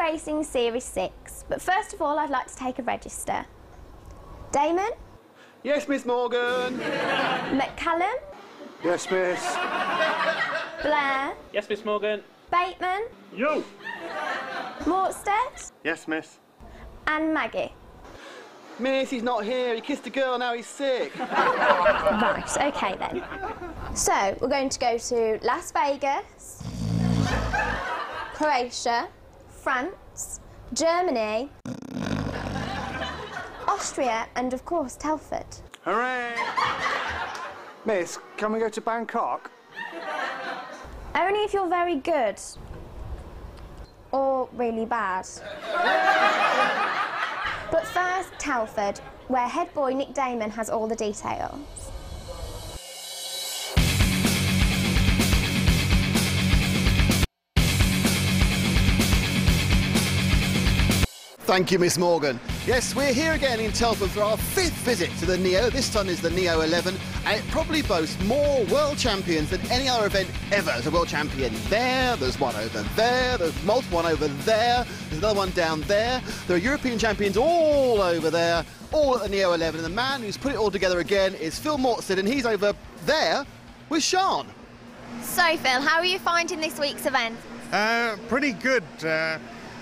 Racing Series 6, but first of all I'd like to take a register. Damon? Yes, Miss Morgan. McCallum? Yes, Miss. Blair? Yes, Miss Morgan. Bateman? You. Morstead? Yes, Miss. And Maggie? Miss, he's not here. He kissed a girl, now he's sick. Right, okay then. So, we're going to go to Las Vegas, Croatia, France, Germany, Austria, and of course, Telford. Hooray! Miss, can we go to Bangkok? Only if you're very good. Or really bad. But first, Telford, where head boy Nick Damon has all the details. Thank you, Miss Morgan. Yes, we're here again in Telford for our 5th visit to the Neo. This time is the Neo 11, and it probably boasts more world champions than any other event ever. There's a world champion there, there's one over there, there's multiple one over there, there's another one down there. There are European champions all over there, all at the Neo 11. And the man who's put it all together again is Phil Morstead, and he's over there with Sean. So, Phil, how are you finding this week's event? Pretty good.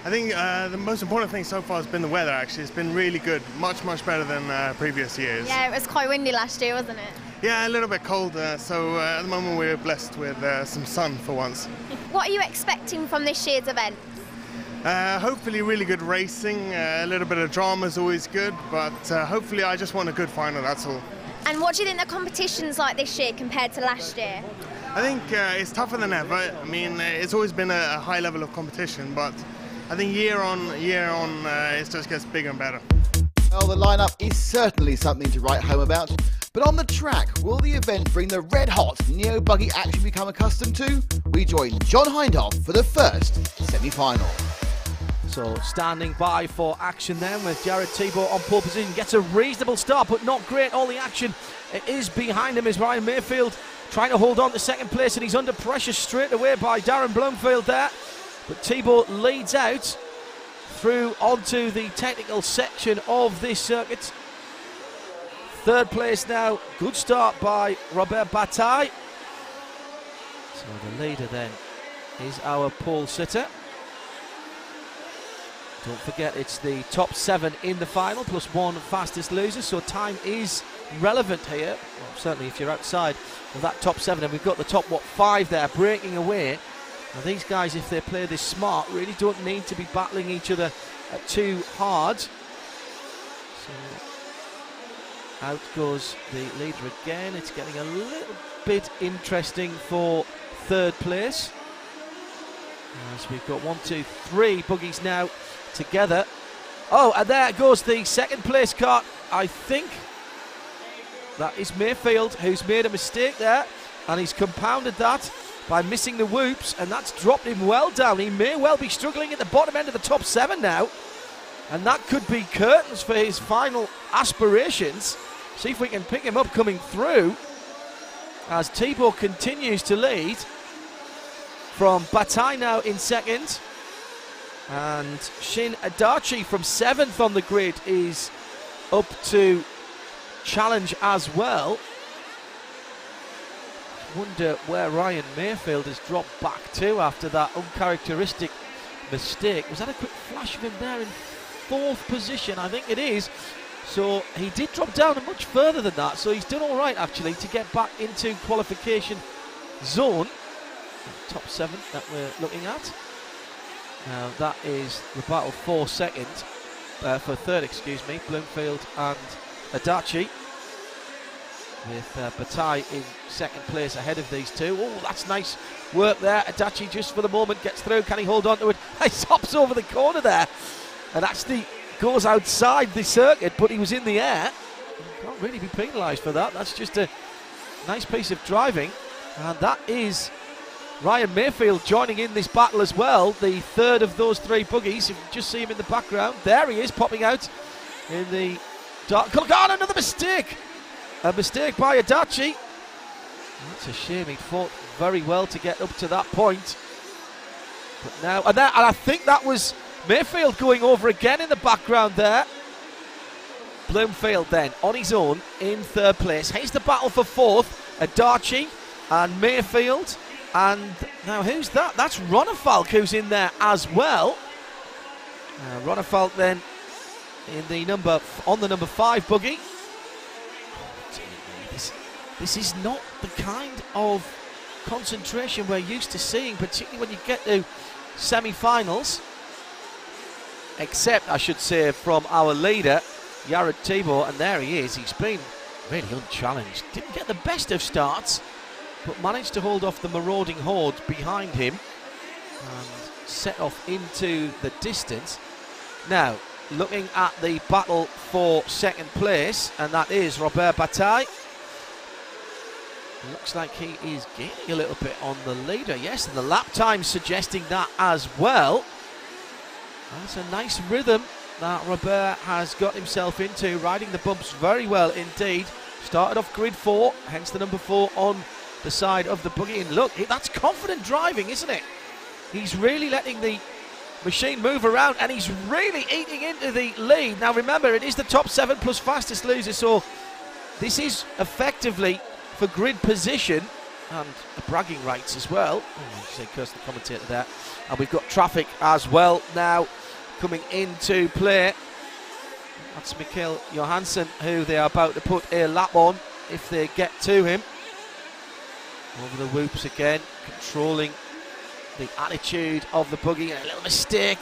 I think the most important thing so far has been the weather, actually. It's been really good, much better than previous years. Yeah, it was quite windy last year, wasn't it? Yeah, a little bit cold, so at the moment we're blessed with some sun for once. What are you expecting from this year's event? Hopefully really good racing, a little bit of drama is always good, but hopefully I just want a good final, that's all. And what do you think the competition's like this year compared to last year? I think it's tougher than ever. I mean, it's always been a high level of competition, but I think year on, it just gets bigger and better. Well, the lineup is certainly something to write home about. But on the track, will the event bring the red-hot Neo Buggy action become accustomed to? We join John Hindhoff for the first semi-final. So standing by for action then with Jared Tebow on pole position. Gets a reasonable start, but not great. All the action is behind him is Ryan Mayfield trying to hold on to second place, and he's under pressure straight away by Darren Bloomfield there. But Tebow leads out through onto the technical section of this circuit. Third place now, good start by Robert Bataille. So the leader then is our pole sitter. Don't forget it's the top 7 in the final plus 1 fastest loser, so time is relevant here. Well, certainly if you're outside of that top 7, and we've got the top 5 there breaking away. Now these guys, if they play this smart, really don't need to be battling each other too hard. So out goes the leader again. It's getting a little bit interesting for third place. As we've got 1, 2, 3 buggies now together. Oh, and there goes the second place car. I think that is Mayfield, who's made a mistake there, and he's compounded that by missing the whoops, and that's dropped him well down. He may well be struggling at the bottom end of the top 7 now, and that could be curtains for his final aspirations. See if we can pick him up coming through as Tebow continues to lead from Bataille now in second, and Shin Adachi from 7th on the grid is up to challenge as well. Wonder where Ryan Mayfield has dropped back to after that uncharacteristic mistake. Was that a quick flash of him there in 4th position? I think it is. So he did drop down much further than that, so he's done all right actually to get back into qualification zone. Top 7 that we're looking at. Now that is the battle for third, excuse me, Bloomfield and Adachi, with Bataille in second place ahead of these two. Oh, that's nice work there. Adachi just for the moment gets through. Can he hold on to it? He hops over the corner there and actually goes outside the circuit, but he was in the air. Can't really be penalised for that. That's just a nice piece of driving. And that is Ryan Mayfield joining in this battle as well, the third of those 3 buggies. You can just see him in the background. There he is, popping out in the dark. Oh, another mistake! A mistake by Adachi. That's a shame. He'd fought very well to get up to that point. But now, and I think that was Mayfield going over again in the background there. Bloomfield then on his own in third place. Here's the battle for fourth. Adachi and Mayfield. And now who's that? That's Ronefalk who's in there as well. Ronefalk then in the on the number 5 buggy. This is not the kind of concentration we're used to seeing, particularly when you get to semi-finals. Except, I should say, from our leader, Jared Tibor, and there he is. He's been really unchallenged. Didn't get the best of starts, but managed to hold off the marauding horde behind him and set off into the distance. Now, looking at the battle for second place, and that is Robert Bataille. Looks like he is gaining a little bit on the leader. Yes, and the lap time suggesting that as well. That's a nice rhythm that Robert has got himself into, riding the bumps very well indeed. Started off grid 4, hence the number 4 on the side of the buggy. And look, that's confident driving, isn't it? He's really letting the machine move around, and he's really eating into the lead. Now remember, it is the top 7 plus fastest loser, so this is effectively for grid position and bragging rights as well. Oh, I say curse the commentator there. And we've got traffic as well now coming into play. That's Mikkel Johansson, who they are about to put a lap on if they get to him. Over the whoops again, controlling the attitude of the buggy, and a little mistake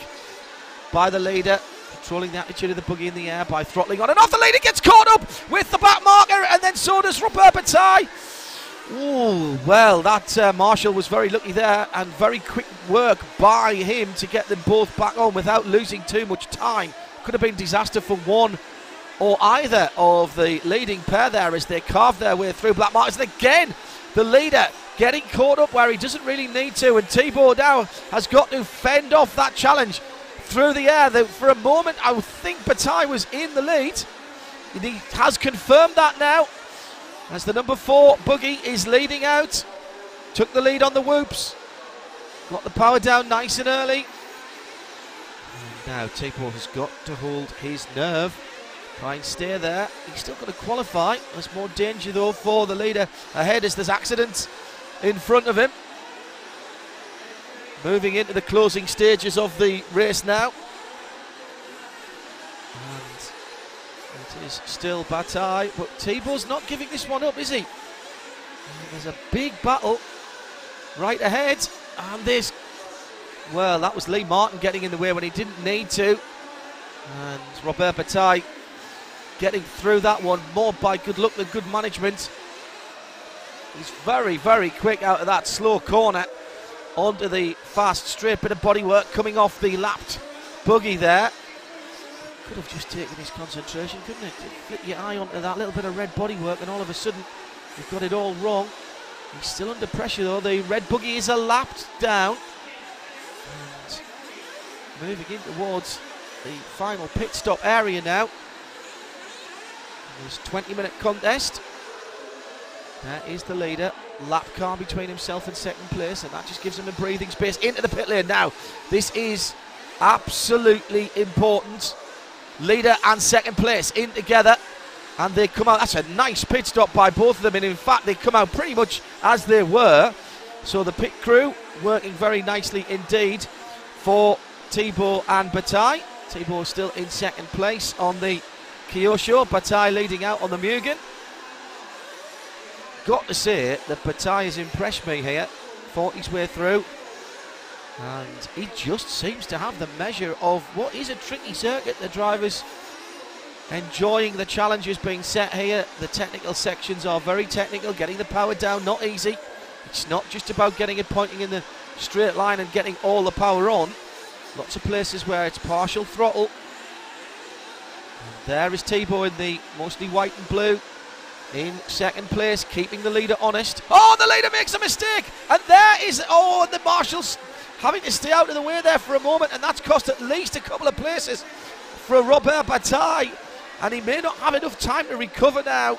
by the leader, controlling the attitude of the buggy in the air by throttling on and off. The leader gets caught up with the back marker, and then so does Robert Bataille. Ooh, well, that Marshall was very lucky there, and very quick work by him to get them both back on without losing too much time. Could have been disaster for one or either of the leading pair there as they carved their way through black markers. And again, the leader getting caught up where he doesn't really need to, and Tibor now has got to fend off that challenge through the air. For a moment, I would think Bataille was in the lead. He has confirmed that now, as the number 4 buggy is leading out. Took the lead on the whoops. Got the power down nice and early. And now Tibor has got to hold his nerve. Try and stay there. He's still got to qualify. There's more danger though for the leader ahead as there's accidents in front of him. Moving into the closing stages of the race now. And it is still Bataille, but Tibor's not giving this one up, is he? And there's a big battle right ahead. And this, well, that was Lee Martin getting in the way when he didn't need to. And Robert Bataille getting through that one more by good luck than good management. He's very, very quick out of that slow corner onto the fast straight. Bit of bodywork coming off the lapped buggy there. Could have just taken his concentration, couldn't it? Flick your eye onto that little bit of red bodywork and all of a sudden you've got it all wrong. He's still under pressure though. The red buggy is a lapped down. And moving in towards the final pit stop area now. This 20-minute contest. There is the leader. Lap car between himself and second place, and that just gives him a breathing space into the pit lane. Now, this is absolutely important. Leader and second place in together, and they come out. That's a nice pit stop by both of them, and in fact, they come out pretty much as they were. So the pit crew working very nicely indeed for Tibor and Bataille. Tibor still in second place on the Kyosho, Bataille leading out on the Mugen. Got to say that Bataille has impressed me here, fought his way through, and he just seems to have the measure of what is a tricky circuit. The drivers enjoying the challenges being set here. The technical sections are very technical, getting the power down, not easy. It's not just about getting it pointing in the straight line and getting all the power on. Lots of places where it's partial throttle. And there is Tibor in the mostly white and blue in second place, keeping the leader honest. Oh, the leader makes a mistake, and there is, oh, the marshals having to stay out of the way there for a moment, and that's cost at least a couple of places for Robert Bataille, and he may not have enough time to recover now.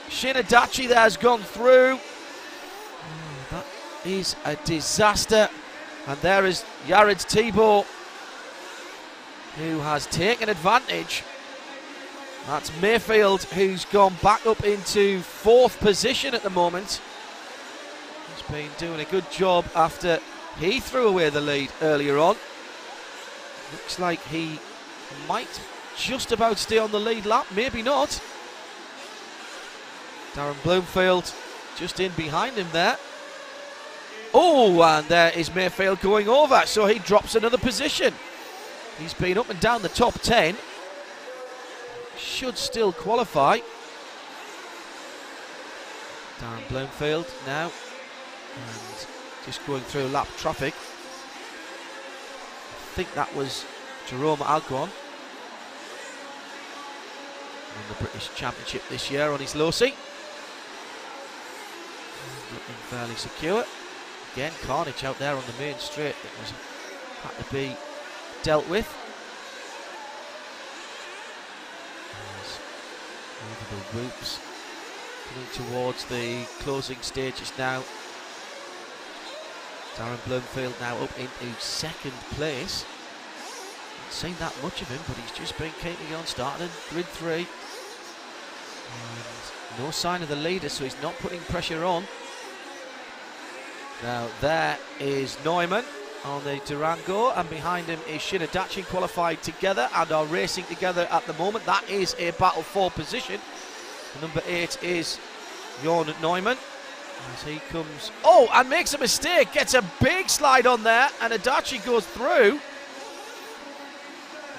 Shinadachi there has gone through. Oh, that is a disaster. And there is Jared Tibor who has taken advantage. That's Mayfield, who's gone back up into 4th position at the moment. He's been doing a good job after he threw away the lead earlier on. Looks like he might just about stay on the lead lap, maybe not. Darren Bloomfield just in behind him there. Oh, and there is Mayfield going over, so he drops another position. He's been up and down the top 10. Should still qualify. Darren Bloomfield now, and just going through lap traffic. I think that was Jerome Algon on the British Championship this year on his low seat. Looking fairly secure. Again, carnage out there on the main straight that had to be dealt with. Over the whoops, coming towards the closing stages now. Darren Bloomfield now up into 2nd place. Not seen that much of him, but he's just been keeping on, starting in grid 3. And no sign of the leader, so he's not putting pressure on. Now there is Neumann on the Durango, and behind him is Shinadachi, qualified together and are racing together at the moment. That is a battle for position. Number 8 is Jon Neumann as he comes, oh, and makes a mistake, gets a big slide on there, and Adachi goes through.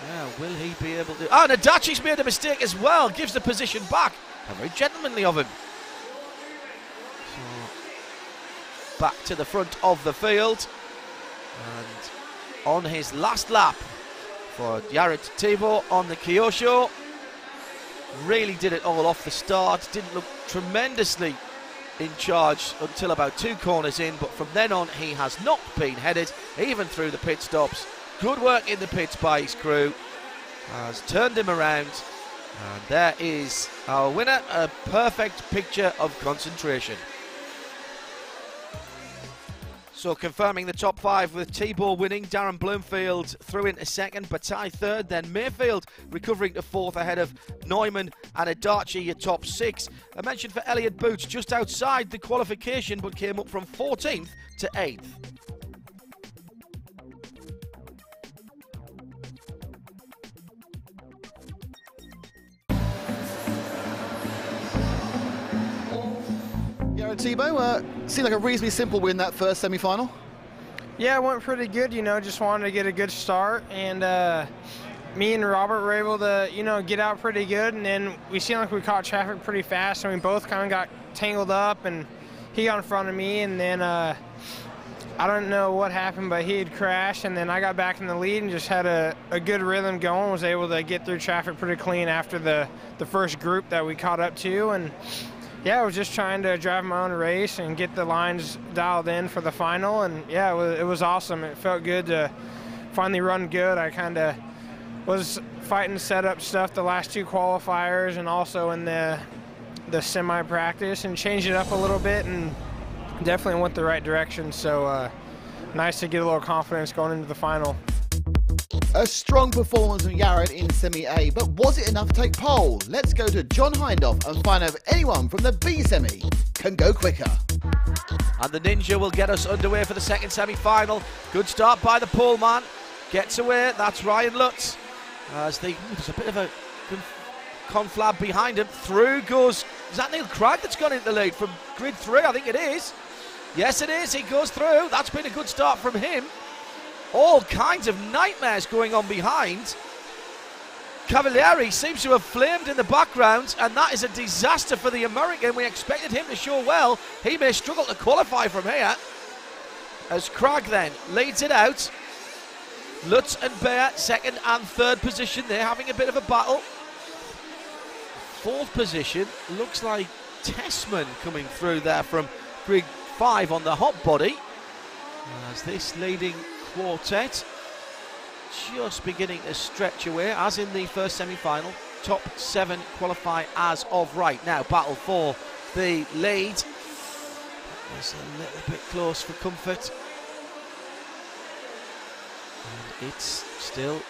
Yeah, will he be able to, and Adachi's made a mistake as well, gives the position back. How very gentlemanly of him. So back to the front of the field, and on his last lap for Jared Thibault on the Kyosho. Really did it all off the start, didn't look tremendously in charge until about 2 corners in, but from then on he has not been headed, even through the pit stops. Good work in the pits by his crew, has turned him around, and there is our winner, a perfect picture of concentration. So confirming the top 5 with Thibault winning, Darren Bloomfield through into 2nd, Bataille 3rd, then Mayfield recovering to 4th ahead of Neumann and Adachi at top 6. A mention for Elliot Boots just outside the qualification, but came up from 14th to 8th. Thibault, seemed like a reasonably simple win that first semi-final. Yeah, it went pretty good, just wanted to get a good start, and me and Robert were able to, get out pretty good, and then we seemed like we caught traffic pretty fast, and we both kind of got tangled up, and he got in front of me, and then I don't know what happened, but he had crashed, and then I got back in the lead and just had a good rhythm going, was able to get through traffic pretty clean after the first group that we caught up to, and yeah, I was just trying to drive my own race and get the lines dialed in for the final, and yeah, it was awesome. It felt good to finally run good. I kind of was fighting setup stuff the last 2 qualifiers and also in the semi-practice, and changed it up a little bit and definitely went the right direction. So nice to get a little confidence going into the final. A strong performance from Jared in Semi-A, but was it enough to take pole? Let's go to John Hindhoff and find out if anyone from the B Semi can go quicker. And the Ninja will get us underway for the 2nd semi-final. Good start by the pole man. Gets away, that's Ryan Lutz. As there's a bit of a conflab behind him. Through goes, is that Neil Cragg that's gone into the lead from grid 3? I think it is. Yes, it is, he goes through. That's been a good start from him. All kinds of nightmares going on behind. Cavalieri seems to have flamed in the background, and that is a disaster for the American. We expected him to show well. He may struggle to qualify from here, as Cragg then leads it out. Lutz and Bear 2nd and 3rd position. They're having a bit of a battle. 4th position looks like Tessman coming through there from grid 5 on the hot body, as this leading quartet just beginning to stretch away, as in the first semi-final. Top 7 qualify as of right now. Battle for the lead. That was a little bit close for comfort. And it's still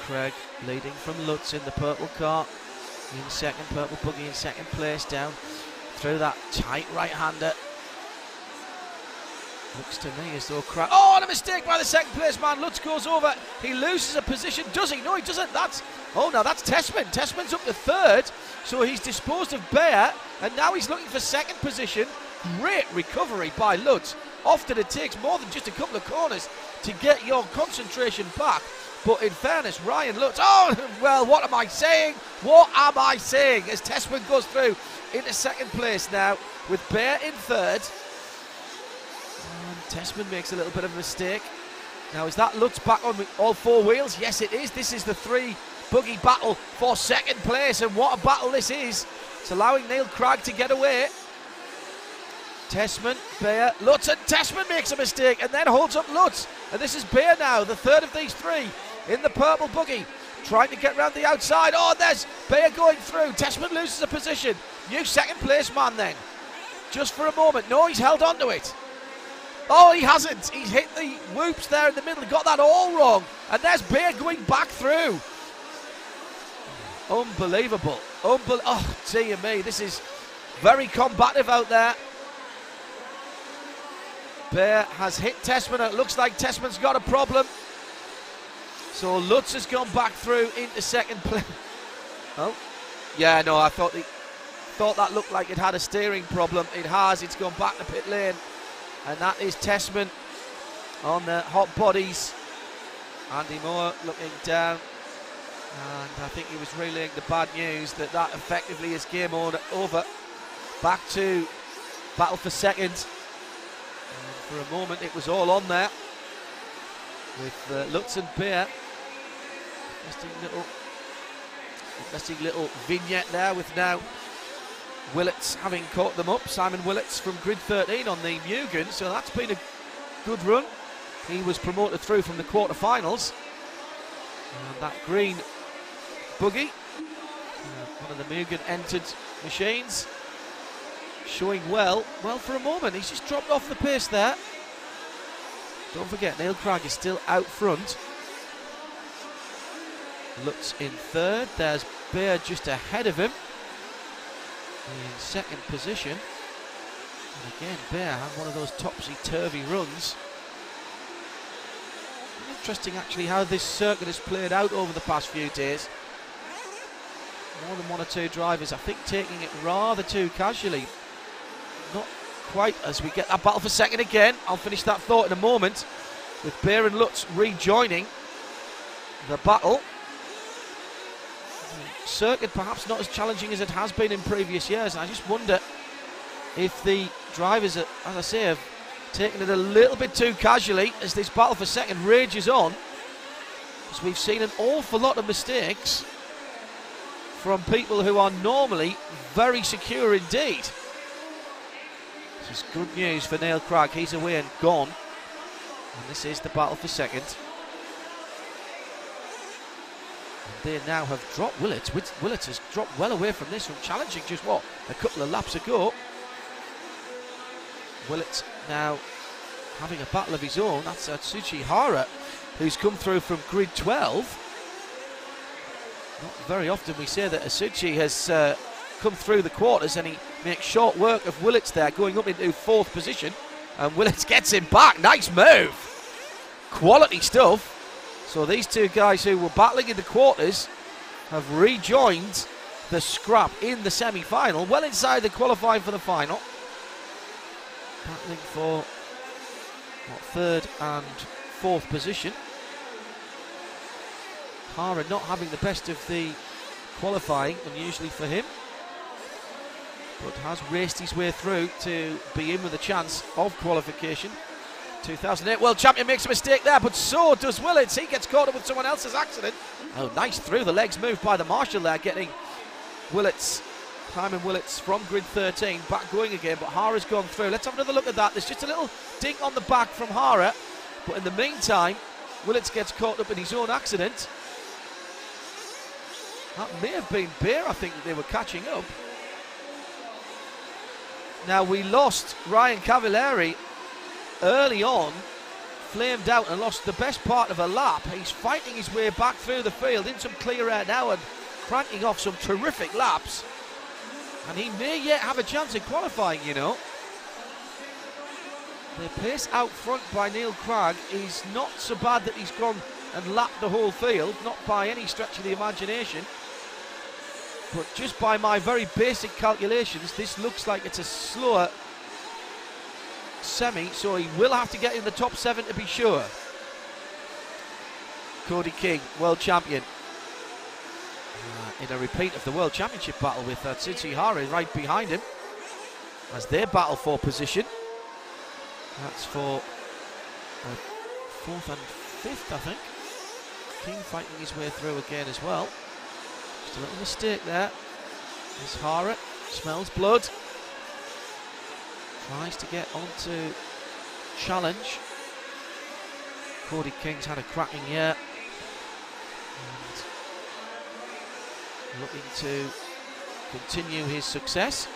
Craig leading from Lutz in the purple car. In second, Purple Buggy in second place, down through that tight right-hander. Looks to me as though Craig... Oh, and a mistake by the second place man. Lutz goes over. He loses a position. Does he? No, he doesn't. That's... Oh, now that's Tessman. Tessman's up to third, so he's disposed of Bear, and now he's looking for second position. Great recovery by Lutz. Often it takes more than just a couple of corners to get your concentration back. But in fairness, Ryan Lutz... Oh, well, what am I saying? What am I saying? As Tessman goes through into second place now, with Bear in third. And Tessman makes a little bit of a mistake. Now, is that Lutz back on all four wheels? Yes, it is. This is the three buggy battle for second place, and what a battle this is. It's allowing Neil Craig to get away. Tessman, Bear, Lutz, and Tessman makes a mistake and then holds up Lutz. And this is Bear now, the third of these three in the purple buggy, trying to get round the outside. Oh, there's Bear going through. Tessman loses a position. New second place man then. Just for a moment. No, he's held on to it. Oh, he hasn't. He's hit the whoops there in the middle. Got that all wrong. And there's Bear going back through. Unbelievable. Oh, dear me. This is very combative out there. Bear has hit Tessman. It looks like Tessman's got a problem. So Lutz has gone back through into second place. Oh, yeah, no, I thought that looked like it had a steering problem. It has. It's gone back to pit lane. And that is Tessman on the hot bodies. Andy Moore looking down. And I think he was relaying the bad news that effectively is game over. Back to battle for second. And for a moment it was all on there with Lutz and Bear. Interesting little vignette there with now Willits having caught them up. Simon Willits from grid 13 on the Mugen, so that's been a good run. He was promoted through from the quarterfinals. And that green buggy, one of the Mugen entered machines, showing well for a moment. He's just dropped off the pace there. Don't forget, Neil Craig is still out front. Lutz in third. There's Bear just ahead of him in second position. And again, Bear had one of those topsy-turvy runs. Interesting, actually, how this circuit has played out over the past few days. More than one or two drivers, I think, taking it rather too casually. Not quite as we get that battle for second again. I'll finish that thought in a moment, with Bear and Lutz rejoining the battle. Circuit perhaps not as challenging as it has been in previous years, and I just wonder if the drivers, as I say, have taken it a little bit too casually as this battle for second rages on, because we've seen an awful lot of mistakes from people who are normally very secure indeed. This is good news for Neil Craig. He's away and gone, and this is the battle for second. They now have dropped Willits. Willits has dropped well away from this, from challenging just what, a couple of laps ago. Willits now having a battle of his own. That's Atsushi Hara, who's come through from grid 12. Not very often we say that Atsushi has come through the quarters, and he makes short work of Willits there, going up into fourth position, and Willits gets him back. Nice move. Quality stuff. So these two guys who were battling in the quarters have rejoined the scrap in the semi-final, well inside the qualifying for the final. Battling for third and fourth position. Hara not having the best of the qualifying, unusually for him, but has raced his way through to be in with a chance of qualification. 2008 World Champion makes a mistake there, but so does Willits. He gets caught up with someone else's accident. Oh, nice through the legs move by the marshal there, getting Willits, Simon Willits from grid 13 back going again, but Hara's gone through. Let's have another look at that. There's just a little ding on the back from Hara, but in the meantime Willits gets caught up in his own accident. That may have been Bear, I think, that they were catching up. Now, we lost Ryan Cavalieri early on flamed out and lost the best part of a lap. He's fighting his way back through the field in some clear air now and cranking off some terrific laps. And he may yet have a chance of qualifying, you know. The pace out front by Neil Cragg is not so bad that he's gone and lapped the whole field, not by any stretch of the imagination. But just by my very basic calculations, this looks like it's a slower semi, so he will have to get in the top 7 to be sure. Cody King, world champion. In a repeat of the World Championship battle with Tsuchihara right behind him as they battle for position. That's for 4th and 5th, I think. King fighting his way through again as well. Just a little mistake there. As Hara smells blood. Tries to get onto challenge. Cody King's had a cracking year. And looking to continue his success.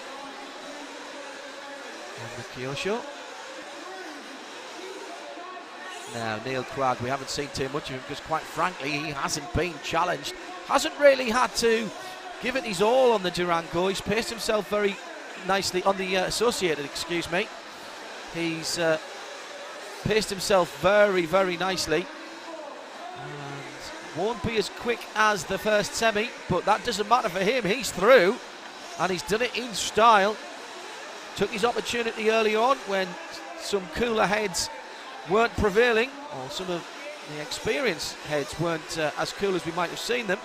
And the Kyosho. Now, Neil Cragg, we haven't seen too much of him because, quite frankly, he hasn't been challenged. Hasn't really had to give it his all on the Durango. He's paced himself very nicely on the Associated, excuse me. He's paced himself very, very nicely. And won't be as quick as the first semi, but that doesn't matter for him. He's through, and he's done it in style. Took his opportunity early on when some cooler heads weren't prevailing, or some of the experienced heads weren't as cool as we might have seen them.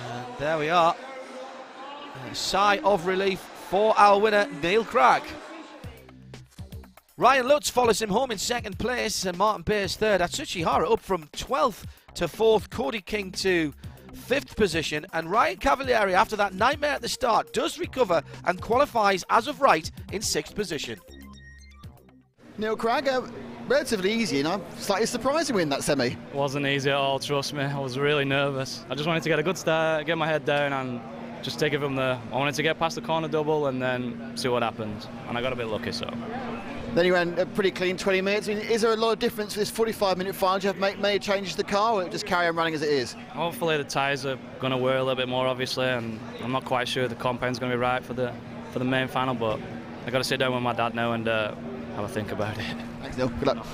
And there we are. A sigh of relief for our winner, Neil Cragg. Ryan Lutz follows him home in 2nd place, and Martin Bayes 3rd. Atsushi up from 12th to 4th, Cody King to 5th position, and Ryan Cavalieri, after that nightmare at the start, does recover and qualifies as of right in 6th position. Neil Cragg, relatively easy, and I'm slightly surprised to win that semi. It wasn't easy at all, trust me. I was really nervous. I just wanted to get a good start, get my head down, and just take it from there. I wanted to get past the corner double and then see what happened, and I got a bit lucky, so. Then you ran a pretty clean 20 minutes. I mean, is there a lot of difference for this 45-minute final? Do you have to make many changes to the car, or just carry on running as it is? Hopefully the tyres are going to wear a little bit more, obviously, and I'm not quite sure the compound's going to be right for the main final, but I got to sit down with my dad now and have a think about it. Thanks, Neil. Good luck.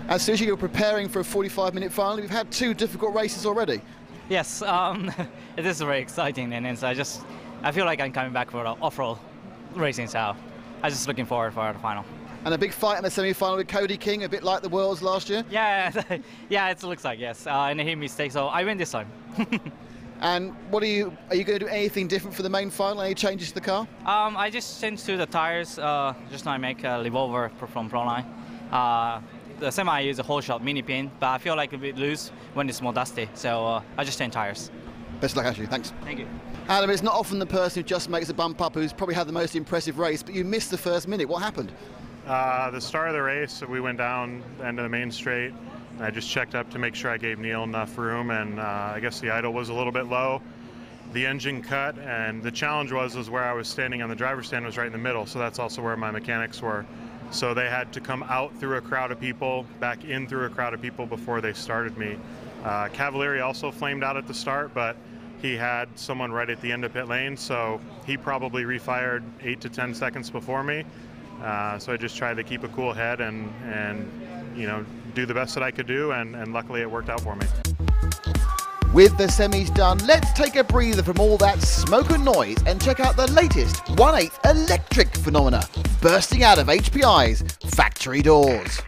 As Sushi, you're preparing for a 45-minute final. We've had 2 difficult races already. Yes, it is very exciting, and I feel like I'm coming back for the off-road racing, so I'm just looking forward for the final. And a big fight in the semi-final with Cody King, a bit like the Worlds last year. Yeah, yeah, it looks like, yes. And he mistake, so I win this time. And what are you going to do anything different for the main final? Any changes to the car? I just changed to the tires. Just now I make a revolver from Proline. The semi I use a whole shot mini pin, but I feel like a bit loose when it's more dusty, so I just change tires. Best of luck, Ashley. Thanks. Thank you. Adam, it's not often the person who just makes a bump up who's probably had the most impressive race, but you missed the first minute. What happened? The start of the race, we went down the end of the main straight, and I just checked up to make sure I gave Neil enough room, and I guess the idle was a little bit low. The engine cut, and the challenge was where I was standing on the driver's stand was right in the middle, so that's also where my mechanics were. So they had to come out through a crowd of people, back in through a crowd of people before they started me. Cavalieri also flamed out at the start, but he had someone right at the end of pit lane, so he probably refired 8 to 10 seconds before me. So I just tried to keep a cool head and you know, do the best that I could do, and luckily it worked out for me. With the semis done, let's take a breather from all that smoke and noise and check out the latest 1/8 electric phenomena bursting out of HPI's factory doors.